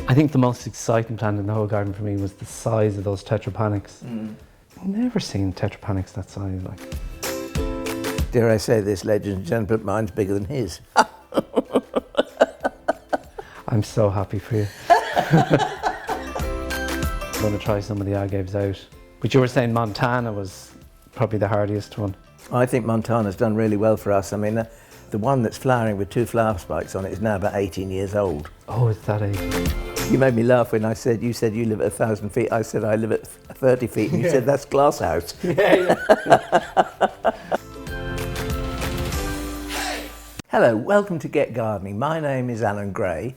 I think the most exciting plant in the whole garden for me was the size of those Tetrapanax. I've never seen Tetrapanax that size. Like, dare I say this, ladies and gentlemen, but mine's bigger than his. I'm so happy for you. I'm going to try some of the agaves out. But you were saying Montana was probably the hardiest one. I think Montana's done really well for us. I mean, the one that's flowering with 2 flower spikes on it is now about 18 years old. Oh, it's that age. You made me laugh when you said you live at 1,000 feet. I said I live at 30 feet, and you said that's glasshouse. Yeah. Hello, welcome to Get Gardening. My name is Alan Gray,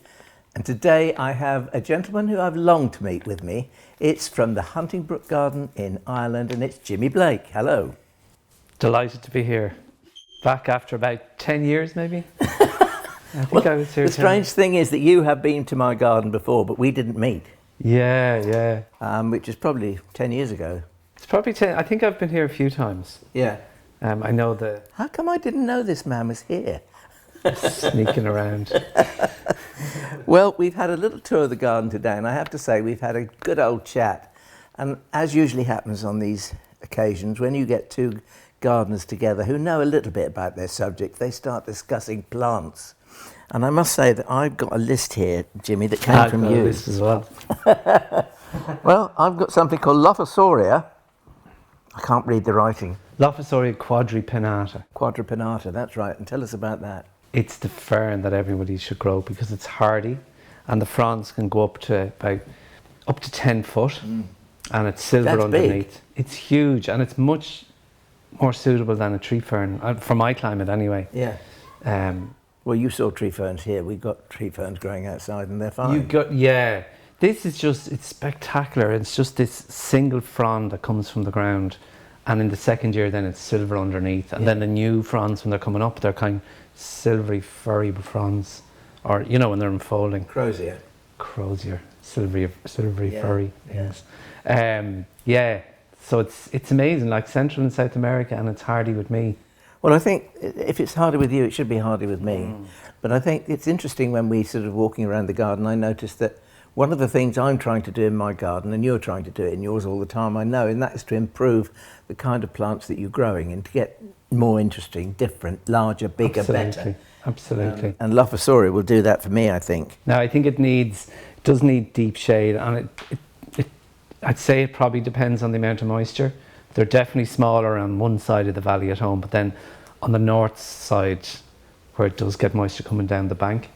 and today I have a gentleman who I've longed to meet with me. It's from the Huntingbrook Garden in Ireland, and it's Jimi Blake. Hello. Delighted to be here. Back after about 10 years, maybe? I think I was here. The strange thing is that you have been to my garden before, but we didn't meet. Yeah. Which is probably 10 years ago. It's probably 10. I think I've been here a few times. Yeah. I know the... How come I didn't know this man was here? Sneaking around. Well, we've had a little tour of the garden today, and I have to say we've had a good old chat. And as usually happens on these occasions, when you get two gardeners together who know a little bit about their subject, they start discussing plants. And I must say that I've got a list here, Jimmy, that came from you. I've got a list as well. Well, I've got something called Lophosoria. I can't read the writing. Lophosoria quadripinnata. Quadripinnata, that's right. And tell us about that. It's the fern that everybody should grow because it's hardy, and the fronds can go up to 10 foot, and it's silver That's underneath. big. It's huge, and it's much more suitable than a tree fern for my climate anyway. Yeah. Well, you saw tree ferns here. We've got tree ferns growing outside, and they're fine. This is it's spectacular. It's just this single frond that comes from the ground, and in the second year, then it's silver underneath, and then the new fronds when they're coming up, they're kind of silvery, furry fronds, or when they're unfolding. Crozier, silvery, furry things. Yeah. So it's amazing, like Central and South America, and it's hardy with me. Well, I think if it's hardy with you, it should be hardy with me. But I think it's interesting when we sort of walking around the garden, I noticed that one of the things I'm trying to do in my garden, and you're trying to do it in yours all the time, I know, and that is to improve the kind of plants that you're growing and to get more interesting, different, larger, bigger, better. Absolutely. And Lophosoria will do that for me, I think. Now, I think it does need deep shade, and I'd say it probably depends on the amount of moisture. They're definitely smaller on one side of the valley at home, but then on the north side, where it does get moisture coming down the bank,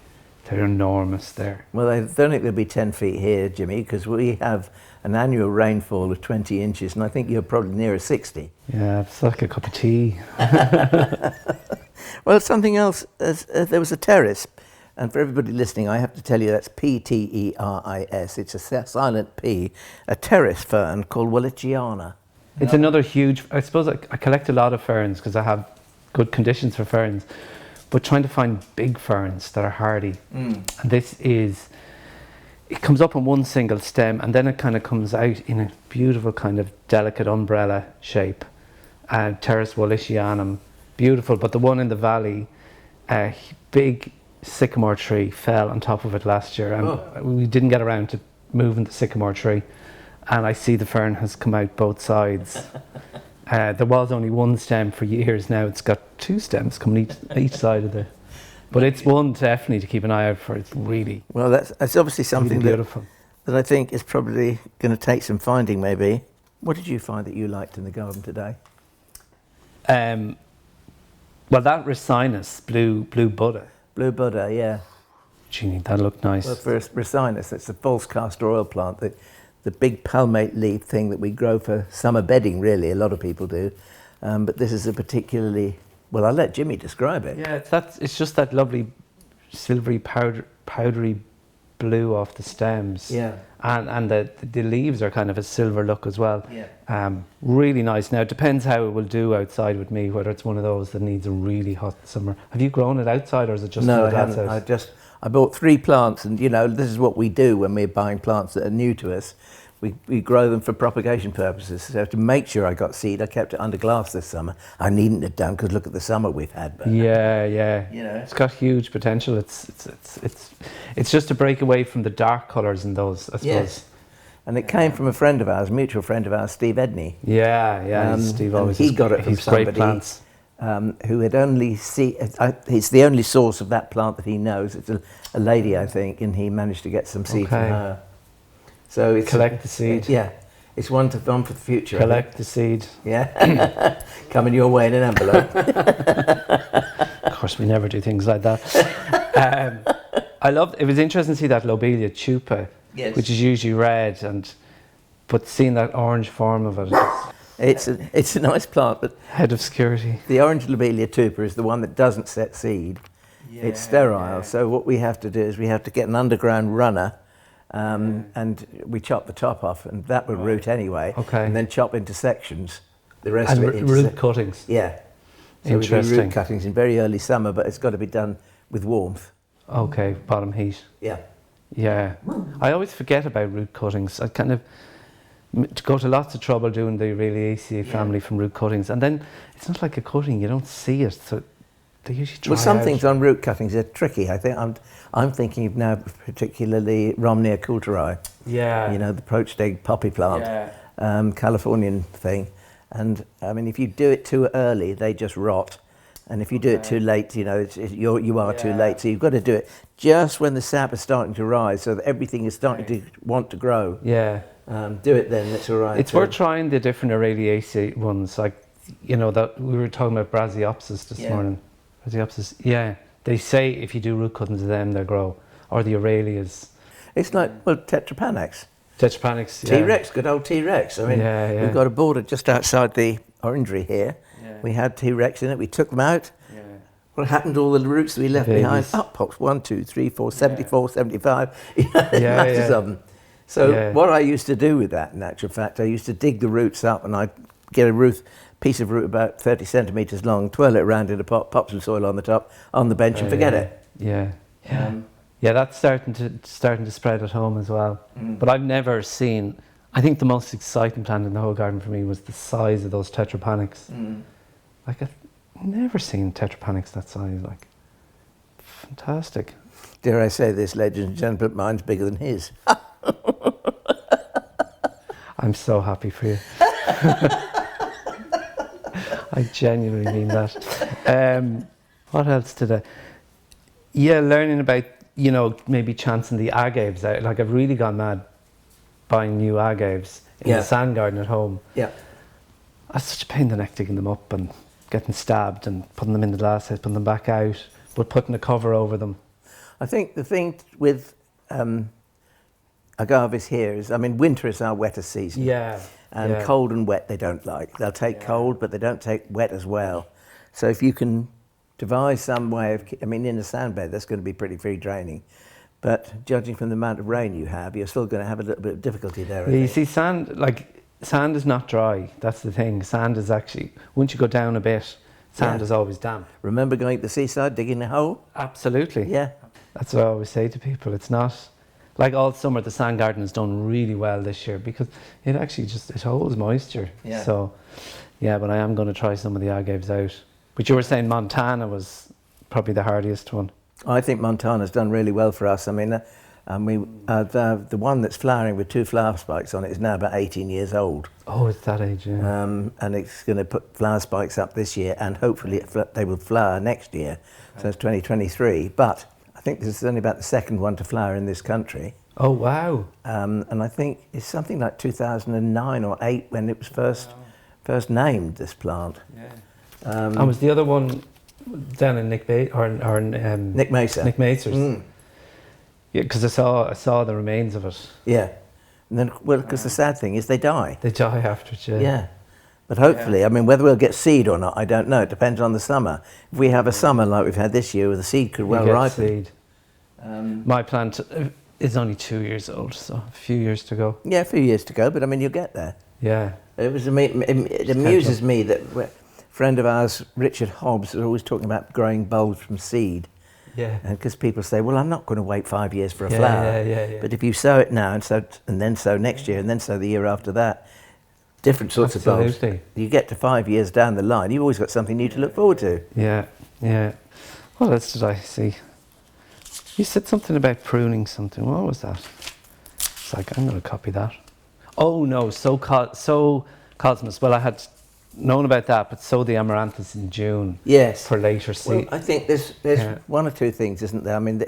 they're enormous there. Well, I don't think they'll be 10 feet here, Jimmy, because we have an annual rainfall of 20 inches, and I think you're probably nearer 60. Yeah, it's like a cup of tea. Well, something else, there was a Pteris, and for everybody listening, I have to tell you that's Pteris. It's a silent P, a Pteris fern called wallichiana. It's another huge, I suppose I collect a lot of ferns because I have good conditions for ferns, but trying to find big ferns that are hardy. And it comes up on one single stem, and then it kind of comes out in a beautiful kind of delicate umbrella shape. Pteris wallichianum, beautiful, but the one in the valley, a big sycamore tree fell on top of it last year, and we didn't get around to moving the sycamore tree, and I see the fern has come out both sides. There was only one stem for years. Now it's got 2 stems coming each side of but it's one definitely to keep an eye out for. It's really well. That's obviously something really beautiful that I think is probably going to take some finding. Maybe. What did you find that you liked in the garden today? Well, that Ricinus, blue Buddha. Blue Buddha, yeah. Gee, that looked nice. Well, for Ricinus, it's a false castor oil plant. The big palmate leaf thing that we grow for summer bedding, really, a lot of people do. But this is a particularly, well, I'll let Jimmy describe it. Yeah, it's just that lovely silvery powdery blue off the stems. Yeah. And the leaves are kind of a silver look as well. Yeah. Really nice. Now, it depends how it will do outside with me, whether it's one of those that needs a really hot summer. Have you grown it outside, or is it just No, in I the glass haven't. house? I bought 3 plants, and this is what we do when we're buying plants that are new to us. we grow them for propagation purposes. So to make sure I got seed, I kept it under glass this summer. I needn't have done, because look at the summer we've had. But, yeah, yeah. you know, It's got huge potential. It's just to break away from the dark colours in those, I suppose. yes. And it came from a friend of ours, mutual friend of ours, Steve Edney. Yeah, yeah. Steve always he got it from great somebody plants. Who had only it's the only source of that plant that he knows. It's a lady, I think, and he managed to get some seed from her. So it's Collect the seed. Yeah, it's one for the future. Collect the seed. Yeah, coming your way in an envelope. Of course, we never do things like that. It was interesting to see that Lobelia tupa, Yes. which is usually red, but seeing that orange form of it, It's a nice plant, but head of security. the orange Lobelia tupa is the one that doesn't set seed. Yeah, It's sterile. yeah. So what we have to do is we have to get an underground runner, and we chop the top off, and that will root anyway. Okay. And then chop into sections. The rest And of it into root cuttings. Yeah. So we do Interesting. root cuttings in very early summer, but it's got to be done with warmth. Okay, bottom heat. Yeah. Yeah. I always forget about root cuttings. I kind of go to lots of trouble doing the Rewilding family from root cuttings, and then it's not like a cutting, you don't see it, so they usually dry Well, some out. things on root cuttings are tricky. I think I'm thinking of now particularly Romneya coulteri. Yeah. You know, the poached egg poppy plant, Californian thing. And I mean, if you do it too early, they just rot. And if you do it too late, you know, you are too late. So you've got to do it just when the sap is starting to rise, so that everything is starting to want to grow. Yeah. Do it then, that's all right. It's worth trying the different Aureliaceae ones, like, you know, that we were talking about Brassaiopsis this morning. Brassaiopsis, yeah. They say if you do root cuttings of them, they'll grow. Or the Aurelias. It's like, well, Tetrapanax. Tetrapanax, yeah. T-Rex, good old T-Rex. I mean, we've got a border just outside the orangery here. Yeah. We had T-Rex in it, we took them out. Yeah. What happened to all the roots that we left behind? Up pops 1, 2, 3, 4, 74, 75. Masses of them. So what I used to do with that, in actual fact, I used to dig the roots up, and I'd get a piece of root about 30 centimetres long, twirl it around in a pot, pop some soil on the top, on the bench, and forget it. Yeah. Yeah, that's starting to spread at home as well. But I've never seen. I think the most exciting plant in the whole garden for me was the size of those Tetrapanax. Like, I've never seen Tetrapanax that size. Like, fantastic. Dare I say this, ladies and gentlemen, but mine's bigger than his. I'm so happy for you. I genuinely mean that. What else did I? Yeah, learning about, you know, maybe chancing the agaves out. Like, I've really gone mad buying new agaves in the sand garden at home. Yeah. It's such a pain in the neck digging them up and getting stabbed and putting them in the glass house, putting them back out, but putting a cover over them. I think the thing with agaves here is, I mean, winter is our wettest season. Yeah. And cold and wet they don't like. They'll take cold, but they don't take wet as well. So if you can devise some way of, I mean, in a sand bed, that's going to be pretty free draining. But judging from the amount of rain you have, you're still going to have a little bit of difficulty there. You see, sand is not dry. That's the thing. Sand is actually, once you go down a bit, sand is always damp. Remember going to the seaside, digging a hole? Absolutely. Yeah. That's what I always say to people. It's not, like all summer, the sand garden has done really well this year because it actually it holds moisture. Yeah. So, yeah, but I am going to try some of the agaves out. But you were saying Montana was probably the hardiest one. I think Montana's done really well for us. I mean, the one that's flowering with 2 flower spikes on it is now about 18 years old. Oh, it's that age, yeah. And it's going to put flower spikes up this year, and hopefully they will flower next year. So it's 2023. But I think this is only about the second one to flower in this country. Oh, wow. And I think it's something like 2009 or 8 when it was first named, this plant. Yeah. And was the other one down in Nick Mesa? Nick Mesa's. Yeah, because I saw the remains of it. Yeah. And then, well, because the sad thing is they die. They die after it, yeah. Yeah. But hopefully, I mean, whether we'll get seed or not, I don't know. It depends on the summer. If we have a summer like we've had this year, the seed could well ripen. Seed. My plant is only 2 years old, so a few years to go. Yeah, a few years to go, but I mean, you'll get there. Yeah. It amuses me that a friend of ours, Richard Hobbs, is always talking about growing bulbs from seed. Yeah. And because people say, well, I'm not going to wait 5 years for a flower. Yeah. But if you sow it now and then sow next year and then sow the year after that, different sorts of bulbs. You get to 5 years down the line, you've always got something new to look forward to. Yeah. What else did I see? You said something about pruning something. What was that? It's like, I'm going to copy that. Oh no, so Cosmos. Well, I had known about that, but sow the Amaranthus in June. Yes. For later seed. Well, I think there's one or two things, isn't there? I mean,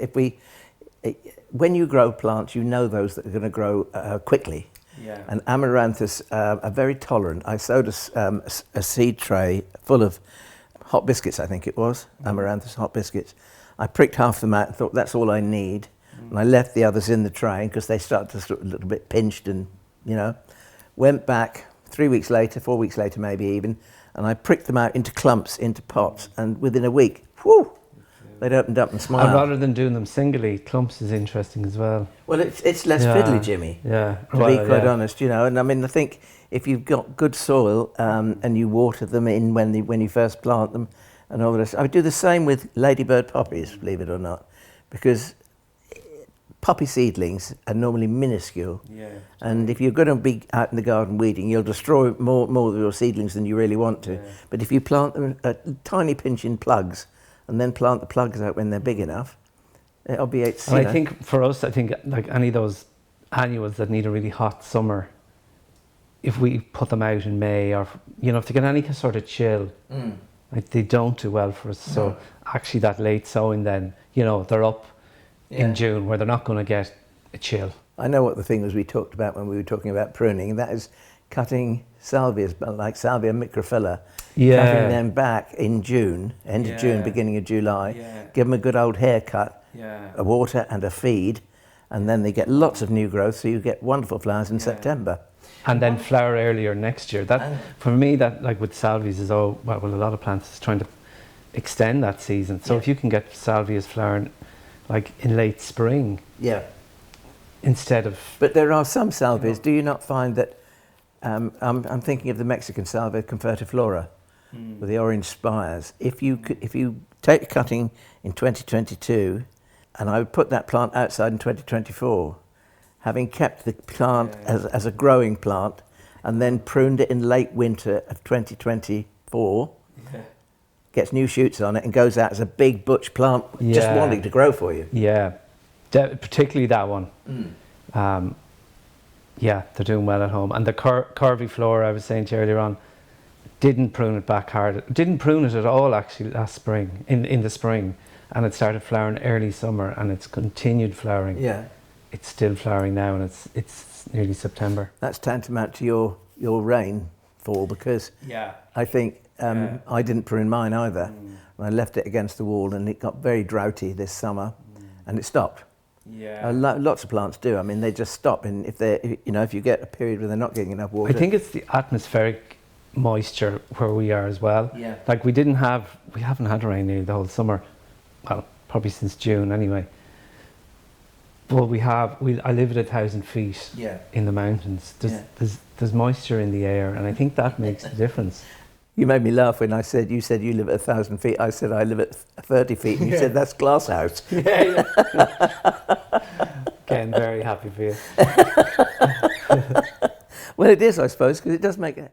when you grow plants, you know those that are going to grow quickly. Yeah. And Amaranthus are very tolerant. I sowed a seed tray full of Hot Biscuits, I think it was, Amaranthus Hot Biscuits. I pricked half them out and thought that's all I need. And I left the others in the tray because they started to look a little bit pinched and, went back 3 weeks later, 4 weeks later maybe even, and I pricked them out into clumps, into pots, and within a week, whew, they'd opened up and smiled. And rather than doing them singly, clumps is interesting as well. Well, it's less fiddly, Jimmy. Yeah. To be quite honest, and I mean, I think if you've got good soil and you water them in when you first plant them and all this, I would do the same with Ladybird poppies, believe it or not, because poppy seedlings are normally minuscule, and if you're going to be out in the garden weeding, you'll destroy more of your seedlings than you really want to. But if you plant them a tiny pinch in plugs, and then plant the plugs out when they're big enough, it obviates. And I think for us, like any of those annuals that need a really hot summer, if we put them out in May, or if they get any sort of chill, like they don't do well for us. So actually, that late sowing, then they're up in June, where they're not going to get a chill. I know what the thing was we talked about when we were talking about pruning, and that is cutting salvias, like Salvia microphylla, cutting them back in June, end of June, beginning of July, give them a good old haircut, a water and a feed, and then they get lots of new growth, so you get wonderful flowers in September. And then flower earlier next year. That, for me, that like with salvias is a lot of plants is trying to extend that season. So if you can get salvias flowering like in late spring, instead of. But there are some salvias. Do you not find that? I'm thinking of the Mexican salvia confertiflora with the orange spires. If you take a cutting in 2022, and I would put that plant outside in 2024, having kept the plant as a growing plant, and then pruned it in late winter of 2024. Gets new shoots on it and goes out as a big butch plant, just wanting to grow for you. Yeah, particularly that one. They're doing well at home. And the curvy flora I was saying to you earlier on, didn't prune it back hard. Didn't prune it at all actually last spring, in the spring. And it started flowering early summer, and it's continued flowering. Yeah. It's still flowering now, and it's nearly September. That's tantamount to your rainfall, because I think I didn't prune mine either. And I left it against the wall, and it got very droughty this summer, and it stopped. Lots of plants do. I mean, they just stop, and if you get a period where they're not getting enough water. I think it's the atmospheric moisture where we are as well. Like we haven't had rain nearly the whole summer. Well, probably since June anyway. But I live at 1,000 feet in the mountains. There's moisture in the air, and I think that makes a difference. You made me laugh when you said you live at 1,000 feet. I said I live at 30 feet, and you said that's glass house. Again, very happy for you. Well, it is, I suppose, because it does make a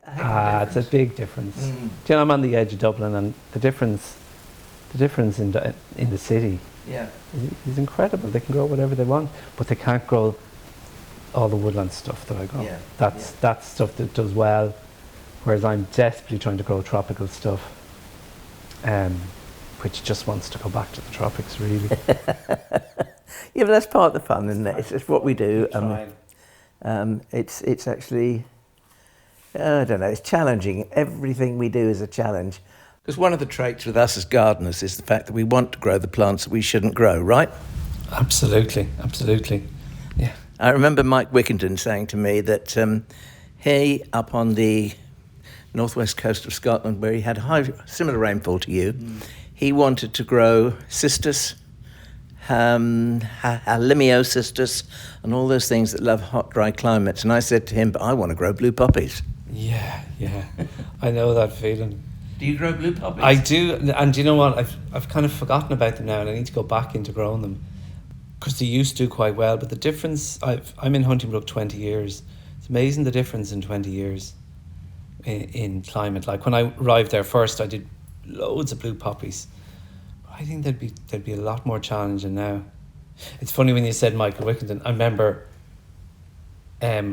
it's a big difference. Do I'm on the edge of Dublin, and the difference in the city is incredible. They can grow whatever they want, but they can't grow all the woodland stuff that I grow. That's stuff that does well, whereas I'm desperately trying to grow tropical stuff, which just wants to go back to the tropics, really. But that's part of the fun, isn't it? It's what we do. It's actually, I don't know, it's challenging. Everything we do is a challenge. Because one of the traits with us as gardeners is the fact that we want to grow the plants that we shouldn't grow, right? Absolutely. Yeah. I remember Mike Wickenden saying to me that he, up on the northwest coast of Scotland, where he had similar rainfall to you, he wanted to grow cistus, halimiocistus, and all those things that love hot, dry climates. And I said to him, but I want to grow blue poppies. Yeah. I know that feeling. Do you grow blue poppies? I do, and you know what? I've kind of forgotten about them now, and I need to go back into growing them because they used to do quite well. But the difference, I'm in Huntingbrook 20 years. It's amazing the difference in 20 years in climate. Like when I arrived there first, I did loads of blue poppies. But I think they'd be a lot more challenging now. It's funny when you said Michael Wickington. I remember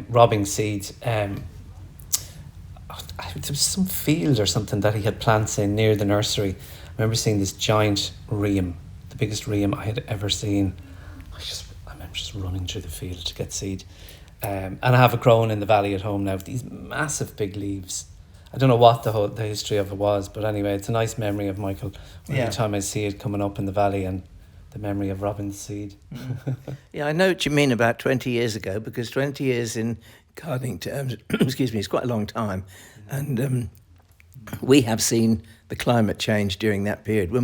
robbing seeds. There was some field or something that he had plants in near the nursery. I remember seeing this giant rheum, the biggest rheum I had ever seen. I remember just running through the field to get seed. And I have it growing in the valley at home now with these massive big leaves. I don't know what the history of it was, but anyway, it's a nice memory of Michael. Every time I see it coming up in the valley and the memory of robbing the seed. Yeah, I know what you mean about 20 years ago, because 20 years in gardening terms, excuse me, is quite a long time. And we have seen the climate change during that period. I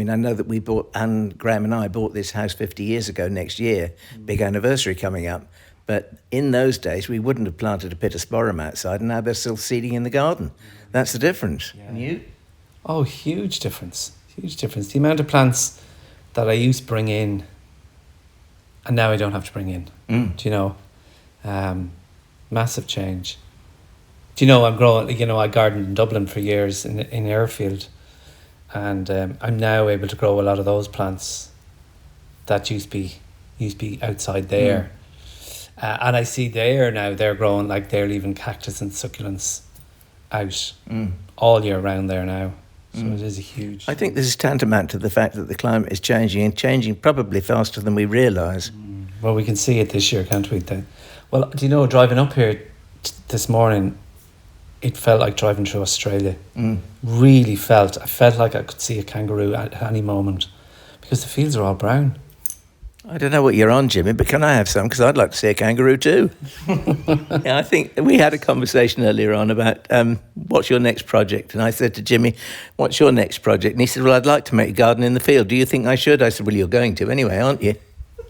know that we bought, and Graham and I bought this house 50 years ago next year, big anniversary coming up. But in those days, we wouldn't have planted a pittosporum outside, and now they're still seeding in the garden. That's the difference. Yeah. And you? Oh, huge difference. Huge difference. The amount of plants that I used to bring in, and now I don't have to bring in. Do you know? Massive change. Do you know, I'm growing, I gardened in Dublin for years in Airfield, and I'm now able to grow a lot of those plants that used to be outside there. And I see they're growing, like they're leaving cactus and succulents out all year round there now. So it is a huge... I think this is tantamount to the fact that the climate is changing, and changing probably faster than we realise. Well, we can see it this year, can't we? Well, do you know, driving up here this morning, it felt like driving through Australia. I felt like I could see a kangaroo at any moment, because the fields are all brown. I don't know what you're on, Jimmy, but can I have some? Because I'd like to see a kangaroo too. Yeah, I think we had a conversation earlier on about what's your next project? And I said to Jimmy, what's your next project? And he said, well, I'd like to make a garden in the field. Do you think I should? I said, well, you're going to anyway, aren't you?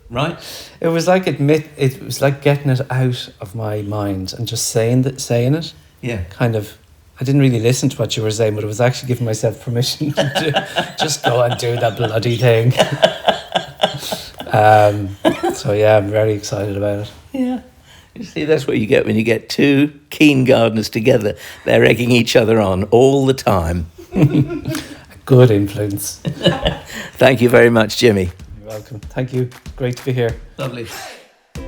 Right. It was like it was like getting it out of my mind and just saying it. Yeah. Kind of. I didn't really listen to what you were saying, but it was actually giving myself permission to just go and do that bloody thing. So yeah, I'm very excited about it. Yeah. You see, that's what you get when you get two keen gardeners together. They're egging each other on all the time. A good influence. Thank you very much, Jimmy. You're welcome. Thank you. Great to be here. Lovely.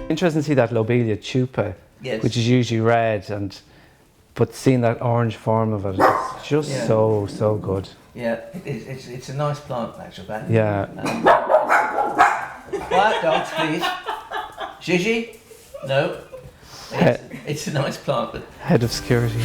Interesting to see that Lobelia tupa, which is usually red, but seeing that orange form of it, it's just so good. Yeah, it's a nice plant, in actual fact. Yeah. Quiet dogs, please. Gigi? No. It's a nice plant. But Head of security.